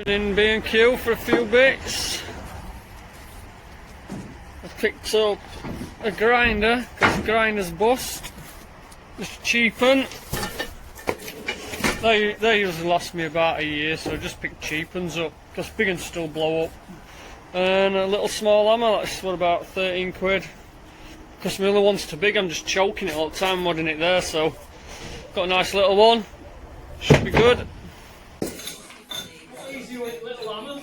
In B&Q for a few bits. I picked up a grinder because the grinder's bust. Just cheap un. They usually last me about a year, so I just picked cheap uns up because big uns still blow up. And a little small hammer, that's what, about 13 quid. Because my other one's too big, I'm just choking it all the time, modding it there, so got a nice little one. Should be good. Easy with little hammer.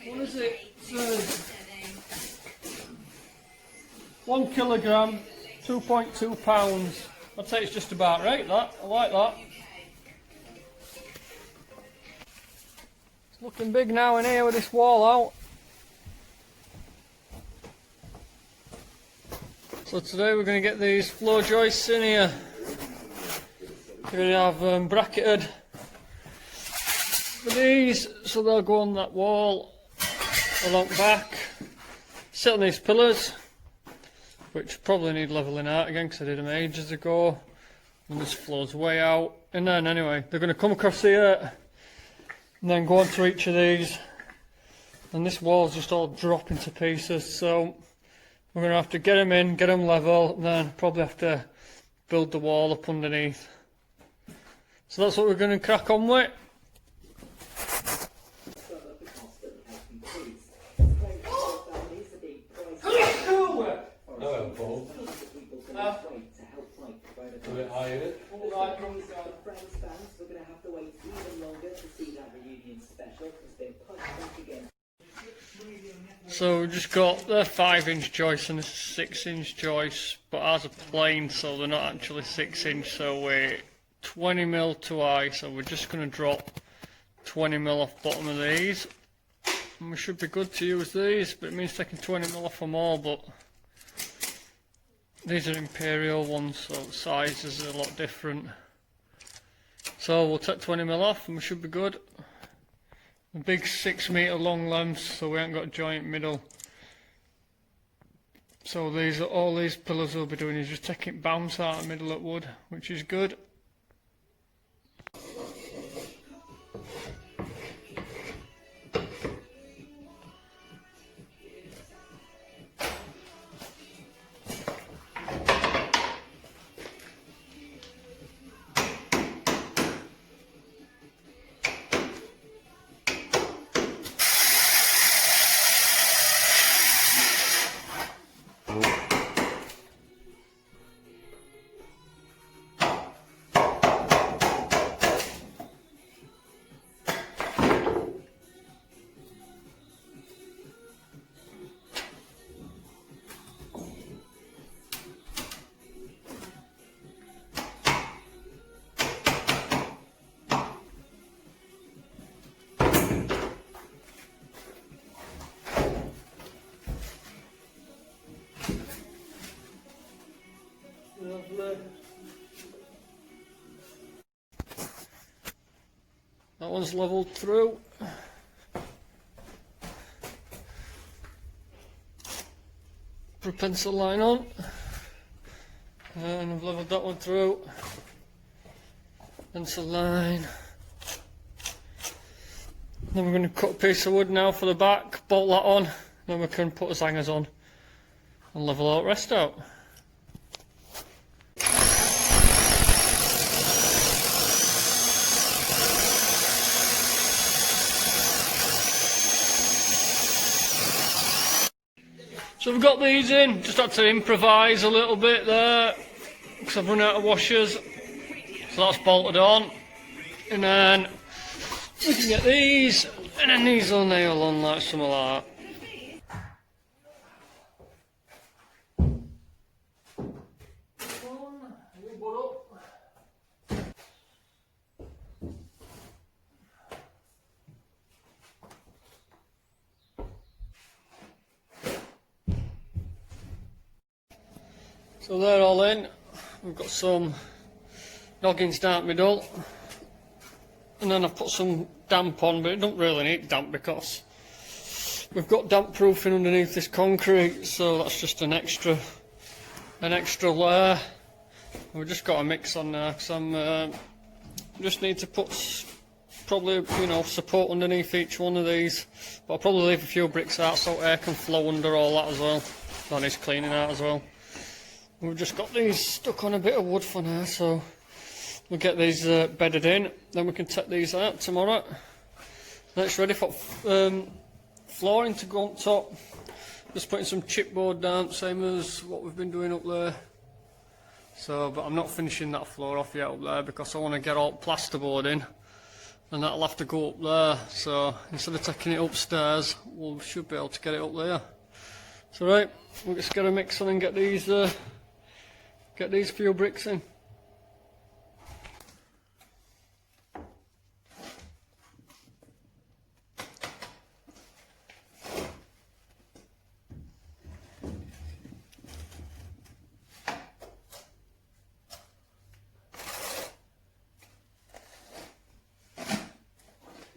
What is it? It's 1 kilogram, 2.2 pounds. I'd say it's just about right, that. I like that. It's looking big now in here with this wall out. So today we're going to get these floor joists in here. We're going to have bracketed for these, so they'll go on that wall along back. Sit on these pillars, which probably need levelling out again because I did them ages ago. And this floor's way out. And then anyway, they're going to come across here and then go onto each of these. And this wall's just all dropping to pieces, so we're going to have to get them in, get them level, and then probably have to build the wall up underneath. So that's what we're going to crack on with. So we've just got the 5-inch joists and this 6-inch joist, but ours are plain, so they're not actually 6-inch, so we're 20mm too high, so we're just going to drop 20mm off bottom of these. And we should be good to use these, but it means taking 20mm off them all, but these are imperial ones, so the sizes are a lot different. So we'll take 20mm off and we should be good. A big 6 metre long lengths, so we ain't got a joint middle. So these are all these pillars we'll be doing is just taking bounce out of the middle of wood, which is good. Lovely. That one's levelled through. Put a pencil line on. And I've levelled that one through. Pencil line. Then we're going to cut a piece of wood now for the back, bolt that on, then we can put the hangers on and level all the rest out. So we've got these in, just had to improvise a little bit there because I've run out of washers. So that's bolted on, and then we can get these, and then these will nail on like something like that. So they're all in. We've got some noggins down the middle, and then I've put some damp on, but it don't really need damp because we've got damp proofing underneath this concrete, so that's just an extra an extra layer. We've just got a mix on there because I'm just need to put probably, you know, support underneath each one of these, but I'll probably leave a few bricks out so air can flow under all that as well. That needs cleaning out as well. We've just got these stuck on a bit of wood for now, so we'll get these bedded in, then we can take these out tomorrow. Then it's ready for flooring to go on top. Just putting some chipboard down, same as what we've been doing up there. So, but I'm not finishing that floor off yet up there because I want to get all plasterboard in, and that'll have to go up there. So instead of taking it upstairs, we should be able to get it up there. So right, we'll just get a mix on and get these few bricks in.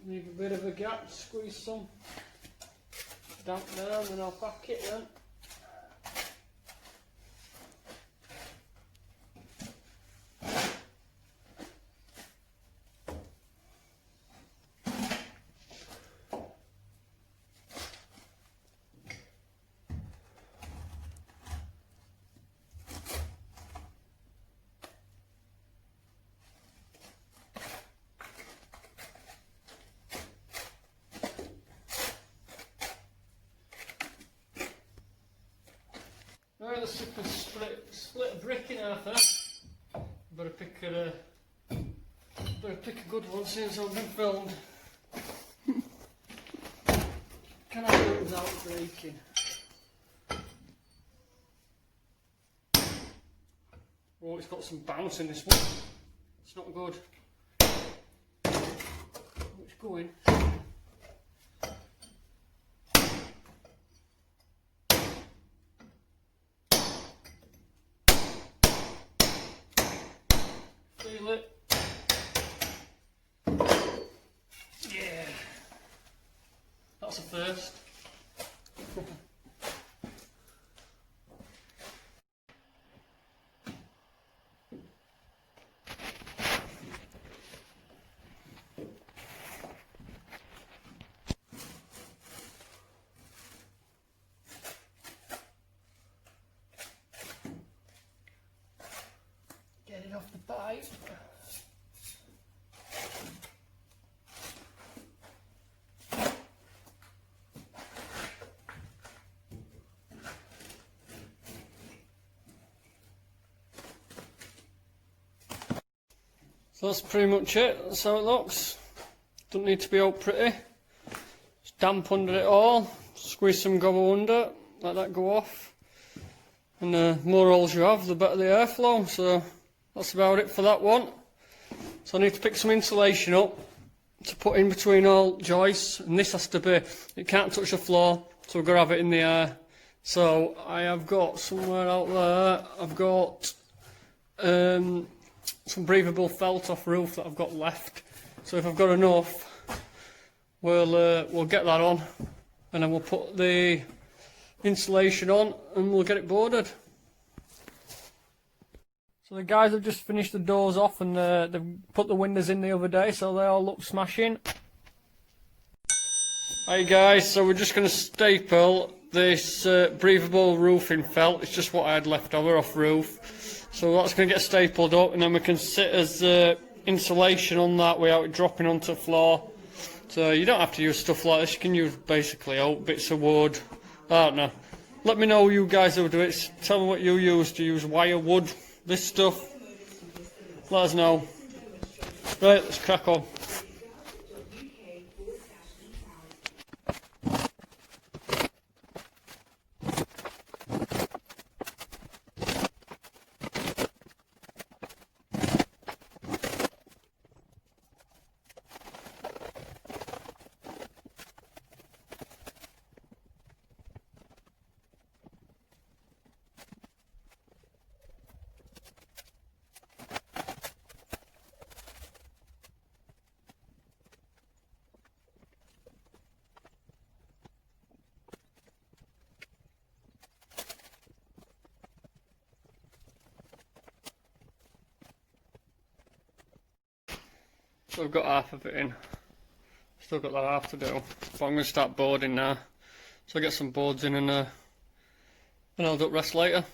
Leave a bit of a gap, squeeze some damp there, and then I'll pack it then. Right, let's see if we can split a brick in half there. Better pick a good one since I've been filmed. Can I do it without breaking? Oh, it's got some bounce in this one. It's not good. It's going. Feel it. Yeah. That's a first. Get it off the pipe. So that's pretty much it. That's how it looks. Don't need to be all pretty. Just damp under it all. Squeeze some gobble under. Let that go off. And the more holes you have, the better the airflow. So that's about it for that one. So I need to pick some insulation up to put in between all joists, and this has to be, it can't touch the floor, so we're going to have it in the air. So I have got somewhere out there, I've got some breathable felt off roof that I've got left. So if I've got enough, we'll get that on, and then we'll put the insulation on and we'll get it boarded. So the guys have just finished the doors off, and they've put the windows in the other day, so they all look smashing. Hey guys, so we're just going to staple this breathable roofing felt. It's just what I had left over off roof. So that's going to get stapled up, and then we can sit as insulation on that without it dropping onto the floor. So you don't have to use stuff like this, you can use basically old bits of wood. I don't know. Let me know you guys who do it. Tell me what you use. Do you use wire, wood, this stuff? Let us know. Right, let's crack on. So I've got half of it in. Still got that half to do. But I'm going to start boarding now. So I'll get some boards in and I'll do rest later.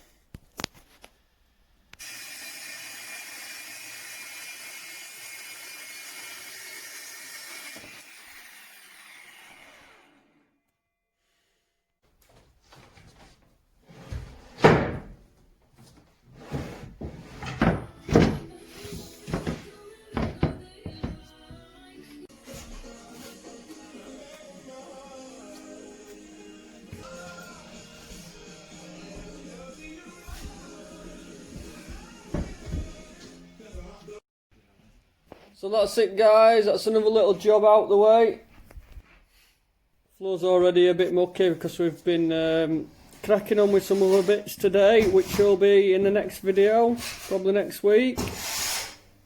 So that's it guys, that's another little job out the way. Floor's already a bit mucky because we've been cracking on with some other bits today, which will be in the next video, probably next week.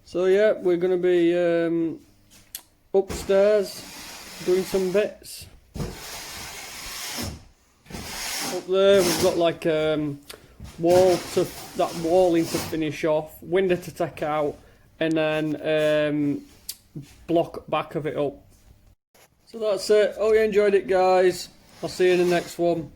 So yeah, we're going to be upstairs doing some bits. Up there we've got like walling to finish off, window to take out, and then block back of it up. So that's it. Hope you enjoyed it guys. I'll see you in the next one.